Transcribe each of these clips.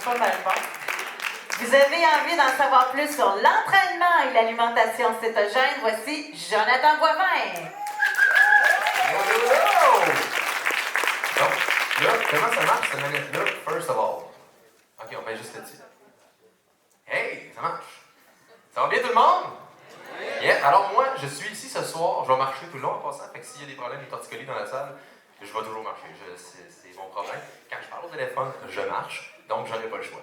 pas mal bon. Vous avez envie d'en savoir plus sur l'entraînement et l'alimentation cétogène? Voici Jonathan Boivin. Donc, là, comment ça marche cette manette-là? First of all. Ok, on va juste là-dessus. Hey, ça marche. Ça va bien tout le monde? Yeah. Alors moi, je suis ici ce soir, je vais marcher tout le long en passant, fait que s'il y a des problèmes de torticolis dans la salle, je vais toujours marcher, c'est mon problème. Quand je parle au téléphone, je marche, donc j'aurai pas le choix.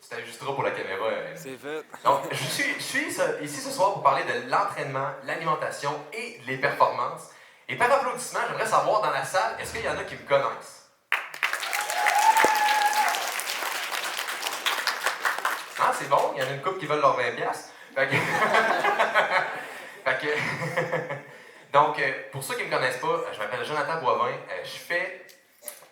Tu t'ajusteras pour la caméra. C'est fait. Donc, je suis ici ce soir pour parler de l'entraînement, l'alimentation et les performances. Et par applaudissement, j'aimerais savoir dans la salle, est-ce qu'il y en a qui me connaissent? Ah, c'est bon, il y en a une couple qui veulent leurs 20$. Fait que... fait que... Donc, pour ceux qui ne me connaissent pas, je m'appelle Jonathan Boivin. Je fais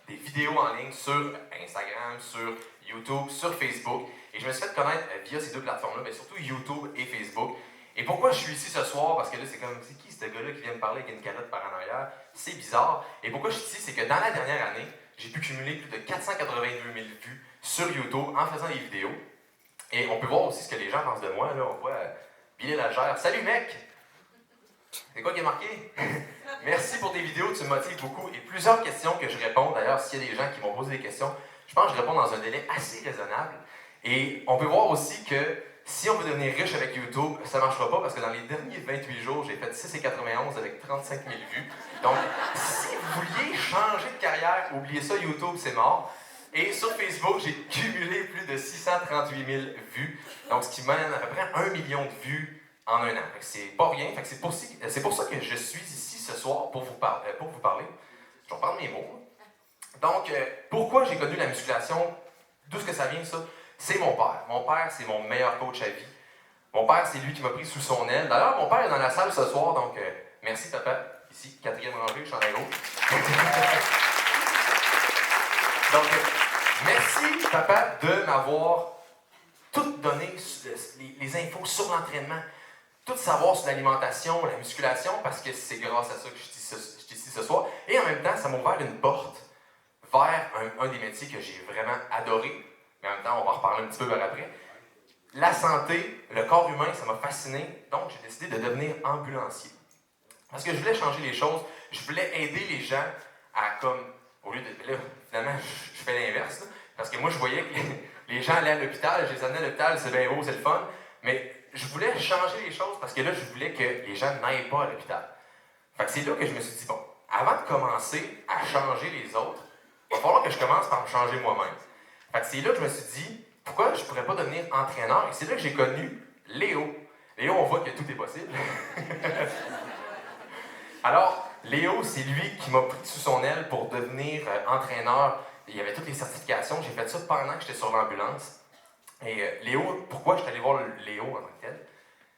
des vidéos en ligne sur Instagram, sur YouTube, sur Facebook. Et je me suis fait connaître via ces deux plateformes-là, mais surtout YouTube et Facebook. Et pourquoi je suis ici ce soir? Parce que là, c'est comme, c'est qui ce gars-là qui vient me parler avec une calotte par en arrière? C'est bizarre. Et pourquoi je suis ici? C'est que dans la dernière année, j'ai pu cumuler plus de 482 000 vues sur YouTube en faisant des vidéos. Et on peut voir aussi ce que les gens pensent de moi. Là, on voit Billy Lagère. Salut mec! C'est quoi qui est marqué? Merci pour tes vidéos, tu me motives beaucoup. Et plusieurs questions que je réponds. D'ailleurs, s'il y a des gens qui m'ont posé des questions, je pense que je réponds dans un délai assez raisonnable. Et on peut voir aussi que si on veut devenir riche avec YouTube, ça ne marchera pas parce que dans les derniers 28 jours, j'ai fait 6,91 avec 35 000 vues. Donc, si vous vouliez changer de carrière, oubliez ça, YouTube, c'est mort. Et sur Facebook, j'ai cumulé plus de 638 000 vues. Donc, ce qui mène à peu près 1 million de vues en un an. Fait que c'est pas rien. Fait que c'est pour ça que je suis ici ce soir pour vous parler. Je vais prendre mes mots. Donc, pourquoi j'ai connu la musculation? D'où est-ce que ça vient, ça? C'est mon père. Mon père, c'est mon meilleur coach à vie. Mon père, c'est lui qui m'a pris sous son aile. D'ailleurs, mon père est dans la salle ce soir, donc merci papa. Ici, 4e rangée, je suis en gauche. Donc, merci papa de m'avoir tout donné, les infos sur l'entraînement, tout savoir sur l'alimentation, la musculation, parce que c'est grâce à ça que je suis ici ce soir. Et en même temps, ça m'a ouvert une porte vers un des métiers que j'ai vraiment adoré. Mais en même temps, on va en reparler un petit peu par après. La santé, le corps humain, ça m'a fasciné. Donc, j'ai décidé de devenir ambulancier. Parce que je voulais changer les choses. Je voulais aider les gens à comme... Au lieu de... Là, finalement, je fais l'inverse. Là, parce que moi, je voyais que les gens allaient à l'hôpital. Je les amenais à l'hôpital, c'est bien beau, c'est le fun. Mais je voulais changer les choses parce que là, je voulais que les gens n'aillent pas à l'hôpital. Fait que c'est là que je me suis dit, bon, avant de commencer à changer les autres, il va falloir que je commence par me changer moi-même. Fait que c'est là que je me suis dit, pourquoi je ne pourrais pas devenir entraîneur? Et c'est là que j'ai connu Léo. Léo, on voit que tout est possible. Alors, Léo, c'est lui qui m'a pris sous son aile pour devenir entraîneur. Il y avait toutes les certifications. J'ai fait ça pendant que j'étais sur l'ambulance. Et Léo, pourquoi je suis allé voir Léo en tant que tel?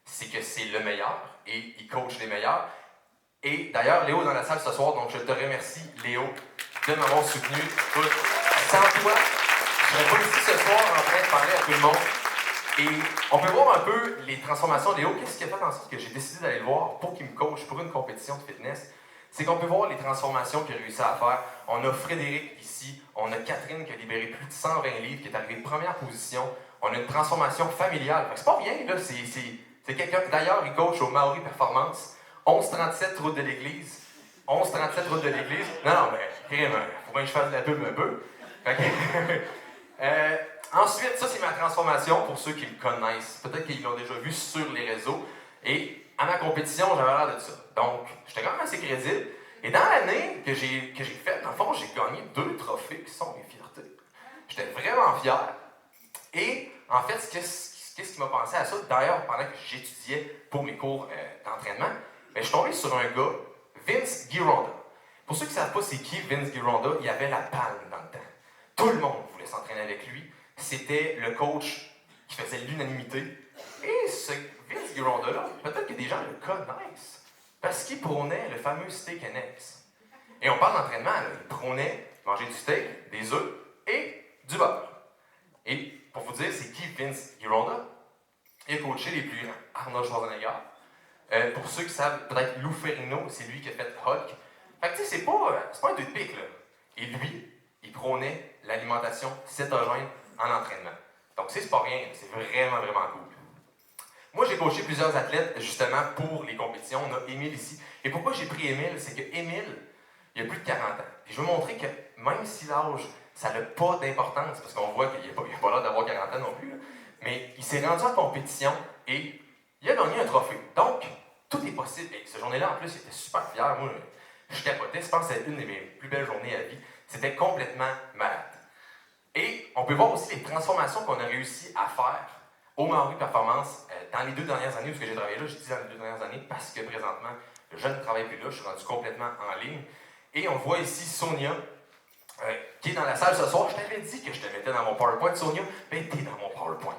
C'est que c'est le meilleur et il coach les meilleurs. Et d'ailleurs, Léo est dans la salle ce soir, donc je te remercie, Léo, de m'avoir soutenu. Sans toi, je ne serais pas ici ce soir en train de parler à tout le monde. Et on peut voir un peu les transformations de Léo. Qu'est-ce qui a fait en sorte que j'ai décidé d'aller le voir pour qu'il me coach pour une compétition de fitness? C'est qu'on peut voir les transformations qu'il a réussi à faire. On a Frédéric ici, on a Catherine qui a libéré plus de 120 livres, qui est arrivée première position. On a une transformation familiale. C'est pas rien, là. C'est quelqu'un. D'ailleurs, il coach au Maori Performance. 1137 route de l'église. 1137 route de l'église. Non, mais faut bien que je fasse de la pub un peu. Ensuite, ça, c'est ma transformation pour ceux qui me connaissent. Peut-être qu'ils l'ont déjà vu sur les réseaux. Et à ma compétition, j'avais l'air de ça. Donc, j'étais quand même assez crédible. Et dans l'année que j'ai faite, dans le fond, j'ai gagné 2 trophées qui sont mes fiertés. J'étais vraiment fier. Et en fait, qu'est-ce qui m'a pensé à ça? D'ailleurs, pendant que j'étudiais pour mes cours d'entraînement, je suis tombé sur un gars, Vince Gironda. Pour ceux qui ne savent pas c'est qui Vince Gironda, il avait la palme dans le temps. Tout le monde voulait s'entraîner avec lui. C'était le coach qui faisait l'unanimité. Et ce Vince Gironda-là, peut-être que des gens le connaissent parce qu'il prônait le fameux steak and eggs. Et on parle d'entraînement, là. Il prônait manger du steak, des œufs et du beurre. Et pour vous dire, c'est qui Vince Gironda? Il a coaché les plus grands. Arnold Schwarzenegger. Pour ceux qui savent, peut-être Lou Ferrigno, c'est lui qui a fait Hulk. Fait que tu sais, c'est pas un deux de pique, là. Et lui, il prônait l'alimentation cétogène en entraînement. Donc, c'est pas rien, c'est vraiment, vraiment cool. Moi, j'ai coaché plusieurs athlètes, justement, pour les compétitions. On a Émile ici. Et pourquoi j'ai pris Émile? C'est que Émile, il a plus de 40 ans. Et je veux montrer que même si l'âge, ça n'a pas d'importance, parce qu'on voit qu'il n'a pas l'air d'avoir 40 ans non plus, là, mais il s'est rendu en compétition et il a gagné un trophée. Donc, tout est possible. Et cette journée-là, en plus, il était super fier. Moi, je capotais. Je pense que c'était une de mes plus belles journées à vie. C'était complètement malade. Et on peut voir aussi les transformations qu'on a réussi à faire au Maori Performance dans les 2 dernières années, où j'ai travaillé là, je dis dans les 2 dernières années, parce que présentement, je ne travaille plus là, je suis rendu complètement en ligne. Et on voit ici Sonia, qui est dans la salle ce soir. Je t'avais dit que je te mettais dans mon PowerPoint, Sonia, mais t'es dans mon PowerPoint.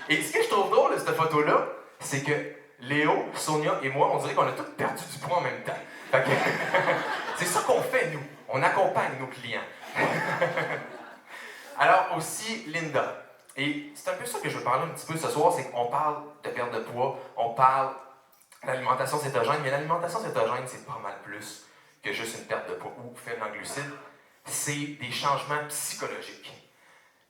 Et ce que je trouve drôle de cette photo-là, c'est que Léo, Sonia et moi, on dirait qu'on a tous perdu du poids en même temps. C'est ça qu'on fait, nous. On accompagne nos clients. Alors aussi, Linda. Et c'est un peu ça que je veux parler un petit peu ce soir, c'est qu'on parle de perte de poids, on parle d'alimentation cétogène, mais l'alimentation cétogène, c'est pas mal plus que juste une perte de poids ou faible en glucides. C'est des changements psychologiques.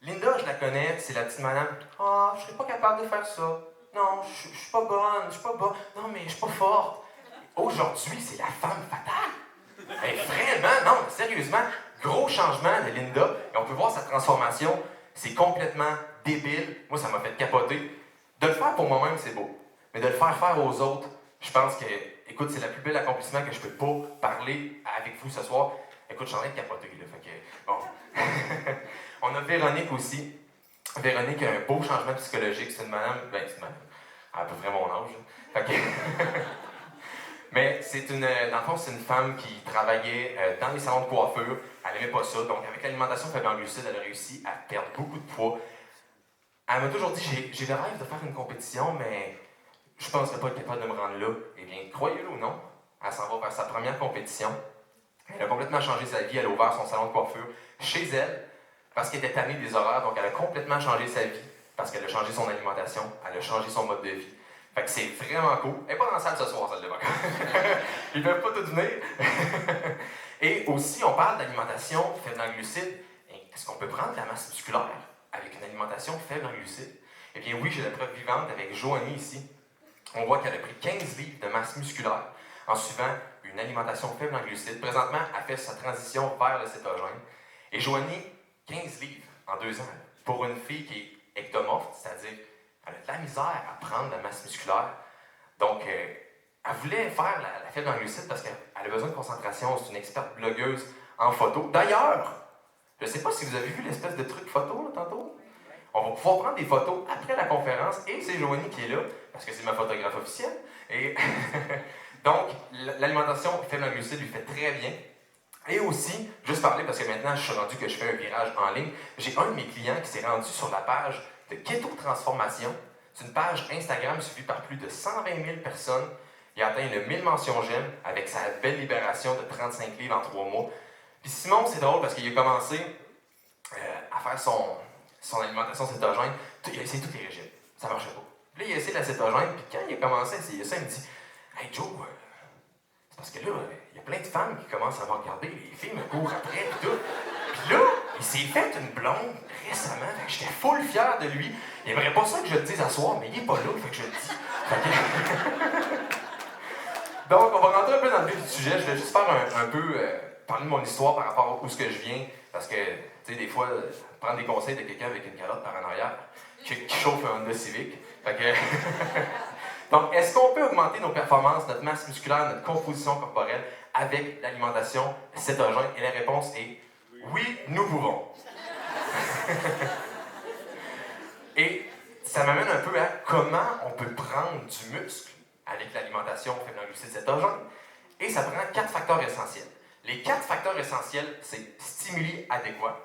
Linda, je la connais, c'est la petite madame. Ah, je serais pas capable de faire ça. Non, je suis pas bonne, je suis pas bonne. Non, mais je suis pas forte. Aujourd'hui, c'est la femme fatale. Mais vraiment, non, sérieusement, gros changement de Linda. Et on peut voir sa transformation. C'est complètement débile. Moi, ça m'a fait capoter. De le faire pour moi-même, c'est beau. Mais de le faire aux autres, je pense que, écoute, c'est le plus bel accomplissement que je peux pas parler avec vous ce soir. Écoute, je suis en train de capoter, là. Fait que, bon. On a Véronique aussi. Véronique a un beau changement psychologique. C'est une madame, c'est une madame, à peu près mon âge. Fait que, mais dans le fond, c'est une femme qui travaillait dans les salons de coiffure. Elle n'aimait pas ça. Donc, avec l'alimentation faible en glucides, elle a réussi à perdre beaucoup de poids. Elle m'a toujours dit, j'ai le rêve de faire une compétition, mais je ne penserais pas être capable de me rendre là. Eh bien, croyez-le ou non, elle s'en va vers sa première compétition. Elle a complètement changé sa vie. Elle a ouvert son salon de coiffure chez elle parce qu'elle était tannée des horaires. Donc, elle a complètement changé sa vie parce qu'elle a changé son alimentation. Elle a changé son mode de vie. Fait que c'est vraiment cool. Elle n'est pas dans la salle ce soir, celle de vacances. Ils ne peuvent pas tout venir. Et aussi, on parle d'alimentation faible en glucides. Est-ce qu'on peut prendre de la masse musculaire avec une alimentation faible en glucides? Eh bien oui, j'ai la preuve vivante avec Joanie ici. On voit qu'elle a pris 15 livres de masse musculaire en suivant une alimentation faible en glucides. Présentement, elle fait sa transition vers le cétogène. Et Joanie, 15 livres en 2 ans. Pour une fille qui est ectomorphe, c'est-à-dire elle a de la misère à prendre de la masse musculaire. Donc, elle voulait faire la faible en glucides parce qu'elle a besoin de concentration. C'est une experte blogueuse en photo. D'ailleurs, je ne sais pas si vous avez vu l'espèce de truc photo là, tantôt. On va pouvoir prendre des photos après la conférence et c'est Joanie qui est là parce que c'est ma photographe officielle. Et donc, l'alimentation faible en glucides lui fait très bien. Et aussi, juste parler parce que maintenant je suis rendu que je fais un virage en ligne, j'ai un de mes clients qui s'est rendu sur la page de Keto Transformation. C'est une page Instagram suivie par plus de 120 000 personnes. Il a atteint le 1000 mentions j'aime avec sa belle libération de 35 livres en 3 mois. Puis Simon, c'est drôle parce qu'il a commencé à faire son alimentation cétogène. Il a essayé tous les régimes. Ça ne marchait pas. Puis là, il a essayé la cétogène. Puis quand il a commencé à essayer ça, il me dit « Hey Joe, c'est parce que là, il y a plein de femmes qui commencent à me regarder. Les filles me courent après. Puis tout. Puis là, il s'est fait une blonde récemment. Fait que j'étais full fier de lui. Il aimerait pas ça que je le dise à soir, mais il est pas là. Fait que je le dis. Donc, on va rentrer un peu dans le vif du sujet. Je vais juste faire un peu parler de mon histoire par rapport à où ce que je viens. Parce que, tu sais, des fois, prendre des conseils de quelqu'un avec une calotte par en arrière qui chauffe un Honda Civic. Fait que... Donc, est-ce qu'on peut augmenter nos performances, notre masse musculaire, notre composition corporelle avec l'alimentation cétogène? Et la réponse est oui, nous pouvons. Et ça m'amène un peu à comment on peut prendre du muscle avec l'alimentation faible en glucides cétogène. Et ça prend 4 facteurs essentiels. Les 4 facteurs essentiels, c'est stimuli adéquats,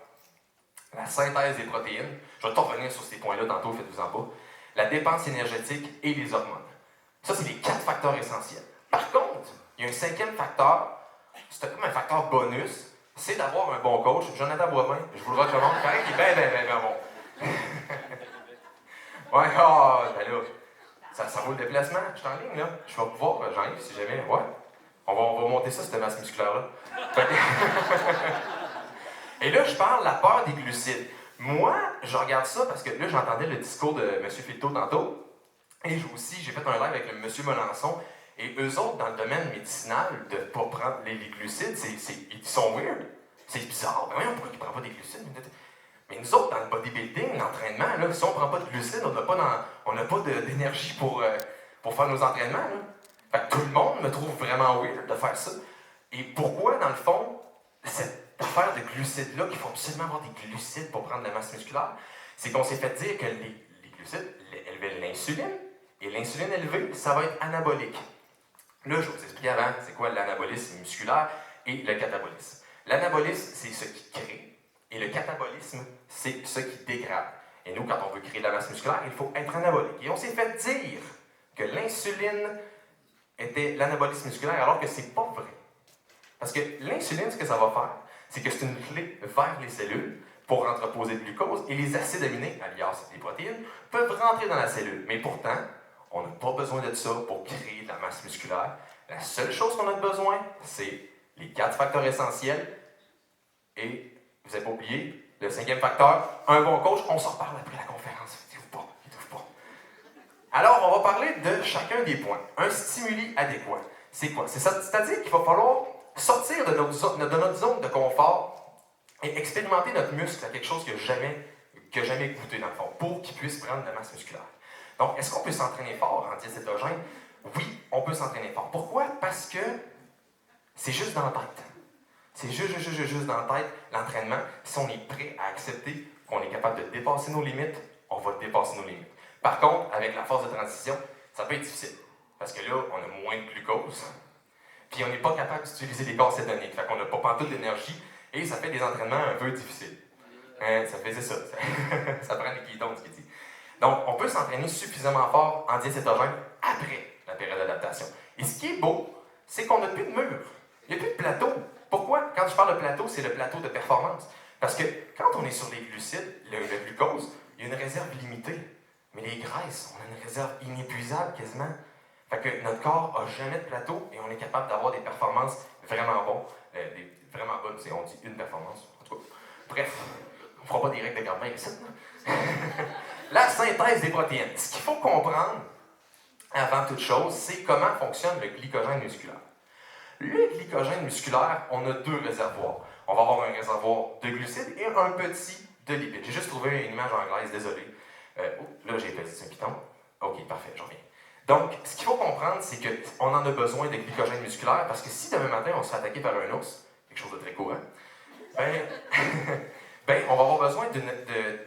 la synthèse des protéines. Je vais te revenir sur ces points-là tantôt, faites-vous-en pas. La dépense énergétique et les hormones. Ça, c'est les 4 facteurs essentiels. Par contre, il y a un 5e facteur, c'est comme un facteur bonus, c'est d'avoir un bon coach. Jonathan Boivin, je vous le recommande, pareil, il est bien bon. Ouais, ben là, ça vaut le déplacement. Je suis en ligne, là. Je vais pouvoir, j'arrive si jamais, ouais. On va monter ça, cette masse musculaire-là. Et là, je parle de la peur des glucides. Moi, je regarde ça parce que là, j'entendais le discours de M. Filteau tantôt. Et j'ai fait un live avec M. Melançon. Et eux autres, dans le domaine médicinal, de ne pas prendre les glucides, ils sont weird. C'est bizarre. Ben voyons, pourquoi ils ne prennent pas des glucides? Mais nous autres, dans le bodybuilding, l'entraînement, là, si on ne prend pas de glucides, on n'a pas d'énergie pour faire nos entraînements. Là. Fait que tout le monde me trouve vraiment weird de faire ça. Et pourquoi, dans le fond, cette affaire de glucides-là, qu'il faut absolument avoir des glucides pour prendre de la masse musculaire, c'est qu'on s'est fait dire que les glucides élevaient l'insuline, et l'insuline élevée, ça va être anabolique. Là, je vous expliquais avant, c'est quoi l'anabolisme musculaire et le catabolisme. L'anabolisme, c'est ce qui crée, et le catabolisme, c'est ce qui dégrade. Et nous, quand on veut créer de la masse musculaire, il faut être anabolique. Et on s'est fait dire que l'insuline était l'anabolisme musculaire, alors que c'est pas vrai. Parce que l'insuline, ce que ça va faire, c'est que c'est une clé vers les cellules pour entreposer le glucose, et les acides aminés, alias les protéines, peuvent rentrer dans la cellule. Mais pourtant, on n'a pas besoin de ça pour créer de la masse musculaire. La seule chose qu'on a besoin, c'est les 4 facteurs essentiels. Et, vous n'avez pas oublié, le 5e facteur, un bon coach. On s'en reparle après la conférence. Dites-vous pas. Alors, on va parler de chacun des points. Un stimuli adéquat. C'est quoi? C'est-à-dire qu'il va falloir sortir de notre zone de confort et expérimenter notre muscle à quelque chose qu'il n'a jamais goûté dans le fond, pour qu'il puisse prendre de la masse musculaire. Donc, est-ce qu'on peut s'entraîner fort en diacétogène? Oui, on peut s'entraîner fort. Pourquoi? Parce que c'est juste dans la tête. C'est juste dans la tête, l'entraînement. Si on est prêt à accepter qu'on est capable de dépasser nos limites, on va dépasser nos limites. Par contre, avec la phase de transition, ça peut être difficile. Parce que là, on a moins de glucose, puis on n'est pas capable d'utiliser les corps cétoniques. Fait qu'on n'a pas pantoute d'énergie, et ça fait des entraînements un peu difficiles. Ça faisait ça. Ça prend les kétones, ce qu'il dit. Donc, on peut s'entraîner suffisamment fort en diacétogène après la période d'adaptation. Et ce qui est beau, c'est qu'on n'a plus de mur. Il n'y a plus de plateau. Pourquoi? Quand je parle de plateau, c'est le plateau de performance. Parce que quand on est sur les glucides, le glucose, il y a une réserve limitée. Mais les graisses, on a une réserve inépuisable quasiment. Fait que notre corps n'a jamais de plateau et on est capable d'avoir des performances vraiment bonnes. On dit une performance. En tout cas, bref, on ne fera pas des règles de Gardner ici. La synthèse des protéines. Ce qu'il faut comprendre, avant toute chose, c'est comment fonctionne le glycogène musculaire. Le glycogène musculaire, on a 2 réservoirs. On va avoir un réservoir de glucides et un petit de lipides. J'ai juste trouvé une image anglaise, désolé. Là, j'ai pesé un piton. Ok, parfait, j'en reviens. Donc, ce qu'il faut comprendre, c'est qu'on en a besoin de glycogène musculaire parce que si demain matin, on se fait attaquer par un ours, quelque chose de très courant, on va avoir besoin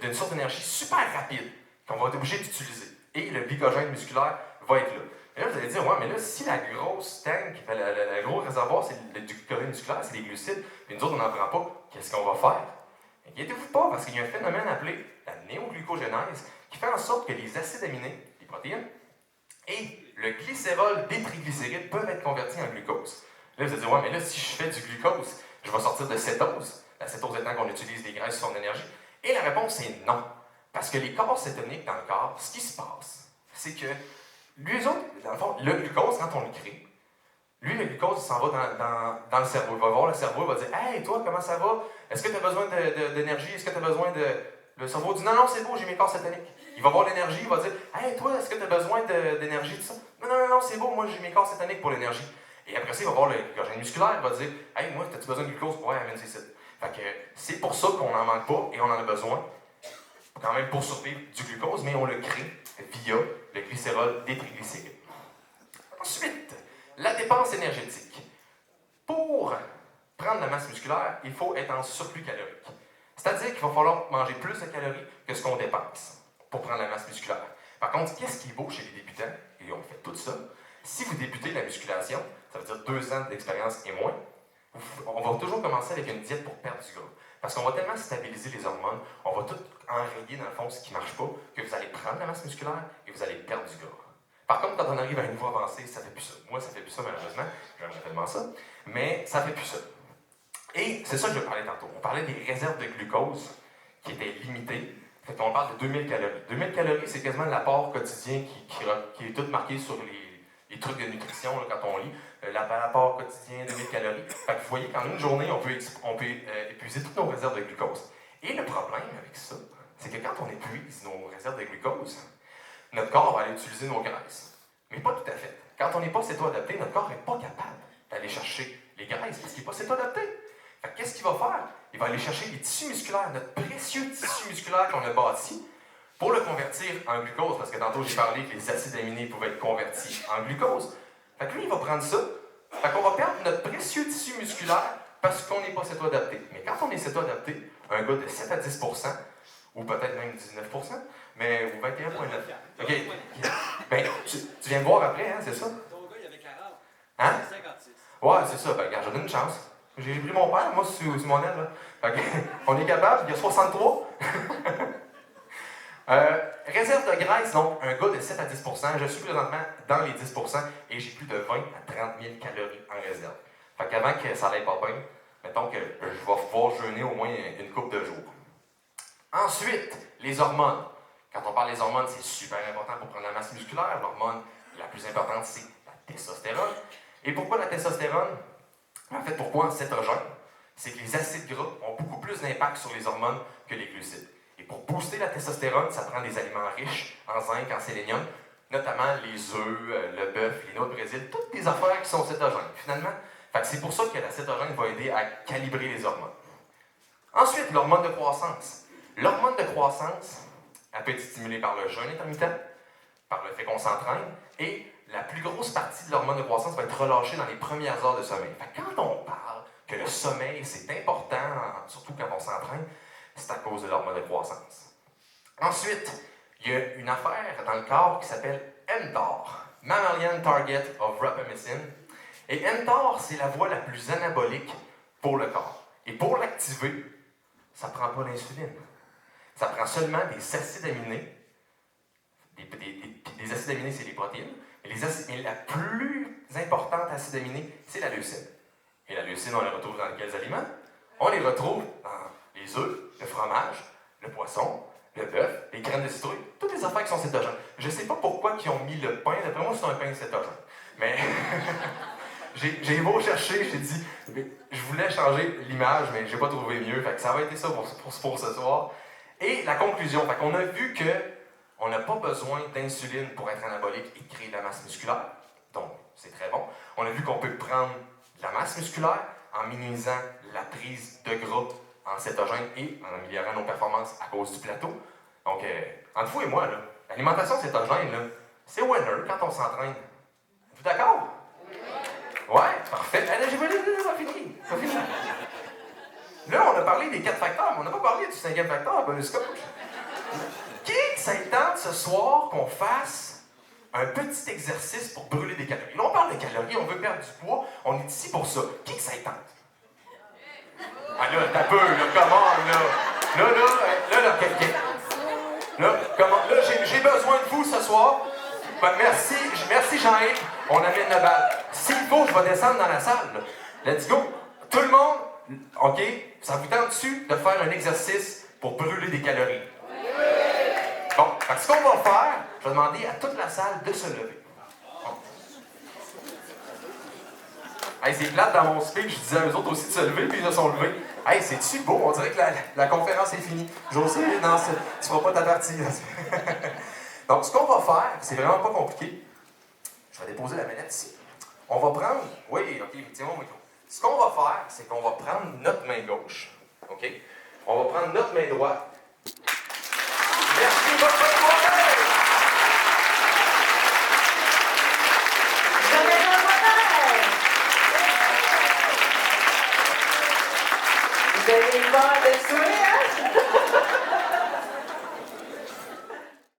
d'une source d'énergie super rapide qu'on va être obligé d'utiliser. Et le glycogène musculaire va être là. Et là, vous allez dire, ouais, mais là, si la grosse tank, le gros réservoir, c'est le glycogène musculaire, c'est les glucides, et nous autres, on n'en prend pas, qu'est-ce qu'on va faire? Inquiétez-vous pas, parce qu'il y a un phénomène appelé la néoglucogénèse qui fait en sorte que les acides aminés, les protéines, et le glycérol des triglycérides peuvent être convertis en glucose. Là, vous allez dire, ouais, mais là, si je fais du glucose, je vais sortir de cétose. La cétose étant qu'on utilise des graisses sous forme d'énergie. Et la réponse est non. Parce que les corps cétoniques dans le corps, ce qui se passe, c'est que lui, autres, dans le fond, le glucose, quand on le crée, lui, le glucose, il s'en va dans le cerveau. Il va voir le cerveau, il va dire, hey, toi, comment ça va? Est-ce que tu as besoin d'énergie? Est-ce que tu as besoin de. Le cerveau dit, non, non, c'est beau, j'ai mes corps cétoniques. Il va voir l'énergie, il va dire, hey, toi, est-ce que tu as besoin d'énergie, tout ça? Non, c'est beau, moi, j'ai mes corps cétoniques pour l'énergie. Et après ça, il va voir le glycogène musculaire, il va dire, hey, moi, as-tu besoin de glucose? Ouais, amène c'est ça. Fait que c'est pour ça qu'on n'en manque pas et on en a besoin, quand même pour survivre, du glucose, mais on le crée via le glycérol des triglycérides. Ensuite, la dépense énergétique. Pour prendre la masse musculaire, il faut être en surplus calorique. C'est-à-dire qu'il va falloir manger plus de calories que ce qu'on dépense pour prendre la masse musculaire. Par contre, qu'est-ce qui est beau chez les débutants, et on fait tout ça, si vous débutez la musculation, ça veut dire 2 ans d'expérience et moins, on va toujours commencer avec une diète pour perdre du gras. Parce qu'on va tellement stabiliser les hormones, on va tout enrayer dans le fond ce qui ne marche pas, que vous allez prendre la masse musculaire et vous allez perdre du gras. Par contre, quand on arrive à un niveau avancé, ça ne fait plus ça. Moi, ça ne fait plus ça malheureusement, j'aimerais tellement ça, mais ça ne fait plus ça. Et c'est ça que je parlais tantôt. On parlait des réserves de glucose qui étaient limitées. Fait qu'on parle de 2000 calories. 2000 calories, c'est quasiment l'apport quotidien qui est tout marqué sur les trucs de nutrition là, quand on lit. L'apport quotidien, 2000 calories. Fait que vous voyez qu'en une journée, on peut épuiser toutes nos réserves de glucose. Et le problème avec ça, c'est que quand on épuise nos réserves de glucose, notre corps va aller utiliser nos graisses. Mais pas tout à fait. Quand on n'est pas céto-adapté, notre corps n'est pas capable d'aller chercher les graisses parce qu'il n'est pas céto-adapté. Fait qu'est-ce qu'il va faire? Il va aller chercher les tissus musculaires, notre précieux tissu musculaire qu'on a bâti, pour le convertir en glucose, parce que tantôt j'ai parlé que les acides aminés pouvaient être convertis en glucose. Fait que lui, il va prendre ça. Fait qu'on va perdre notre précieux tissu musculaire parce qu'on n'est pas céto-adapté. Mais quand on est céto-adapté, un gars de 7 à 10 ou peut-être même 19 mais ou 21,9 OK. Ben, tu viens me voir après, hein, c'est ça? Ton gars, il avait 40. Hein? 56. Ouais, c'est ça. Ben, regarde, je donne une chance. J'ai pris mon père, moi, sur mon aile, là. Fait que, on est capable, il y a 63. Réserve de graisse, donc, un gars de 7 à 10 je suis présentement dans les 10 et j'ai plus de 20 à 30 000 calories en réserve. Fait qu'avant que ça n'aille pas bien, mettons que je vais pouvoir jeûner au moins une couple de jours. Ensuite, les hormones. Quand on parle des hormones, c'est super important pour prendre la masse musculaire. L'hormone la plus importante, c'est la testostérone. Et pourquoi la testostérone? En fait, pourquoi en cétogène? C'est que les acides gras ont beaucoup plus d'impact sur les hormones que les glucides. Et pour booster la testostérone, ça prend des aliments riches en zinc, en sélénium, notamment les œufs, le bœuf, les noix de Brésil, toutes des affaires qui sont cétogènes. Finalement, c'est pour ça que la cétogène va aider à calibrer les hormones. Ensuite, l'hormone de croissance. L'hormone de croissance, elle peut être stimulée par le jeûne intermittent, par le fait qu'on s'entraîne, et la plus grosse partie de l'hormone de croissance va être relâchée dans les premières heures de sommeil. Fait que quand on parle que le sommeil, c'est important, surtout quand on s'entraîne, c'est à cause de l'hormone de croissance. Ensuite, il y a une affaire dans le corps qui s'appelle mTOR, Mammalian Target of Rapamycin. Et mTOR, c'est la voie la plus anabolique pour le corps. Et pour l'activer, ça ne prend pas d'insuline. Ça prend seulement des acides aminés. Des acides aminés, c'est les protéines. Mais la plus importante acide aminé, c'est la leucine. Et la leucine, on la retrouve dans quels aliments? On les retrouve dans les œufs, le fromage, le poisson, le bœuf, les graines de citrouille, toutes les affaires qui sont cétogènes. Je ne sais pas pourquoi ils ont mis le pain. D'après moi, c'est un pain cétogène. Mais j'ai beau chercher, j'ai dit, je voulais changer l'image, mais je n'ai pas trouvé mieux. Fait que ça va être ça pour ce soir. Et la conclusion, fait qu'on a vu qu'on n'a pas besoin d'insuline pour être anabolique et créer de la masse musculaire. Donc, c'est très bon. On a vu qu'on peut prendre de la masse musculaire en minimisant la prise de gras en cétogène et en améliorant nos performances à cause du plateau. Donc, entre vous et moi, l'alimentation cétogène, c'est winner quand on s'entraîne. Êtes-vous d'accord? Ouais, parfait. J'ai pas fini. Là, on a parlé des 4 facteurs, mais on n'a pas parlé du 5e facteur, bonus coach. Qui ça tente ce soir qu'on fasse un petit exercice pour brûler des calories? Là, on parle de calories, on veut perdre du poids, on est ici pour ça. Qui ça tente? Ah là, t'as peu, là, comment, là, quelqu'un. Là, comment, là, j'ai besoin de vous ce soir. Ben, merci Jean-Yves, on amène la balle. S'il faut, je vais descendre dans la salle. Là. Let's go. Tout le monde, OK, ça vous tente dessus de faire un exercice pour brûler des calories? Bon, ce qu'on va faire, je vais demander à toute la salle de se lever. Bon. Hey, c'est plate dans mon speech, je disais à eux autres aussi de se lever, puis ils se sont levés. Hey, c'est-tu beau? On dirait que la conférence est finie. José, non, tu feras pas ta partie. Donc, ce qu'on va faire, c'est vraiment pas compliqué. Je vais déposer la manette ici. On va prendre... Oui, OK, tiens-moi mon micro. Ce qu'on va faire, c'est qu'on va prendre notre main gauche. OK? On va prendre notre main droite. Merci beaucoup! Vous avez eu peur de tuer, hein?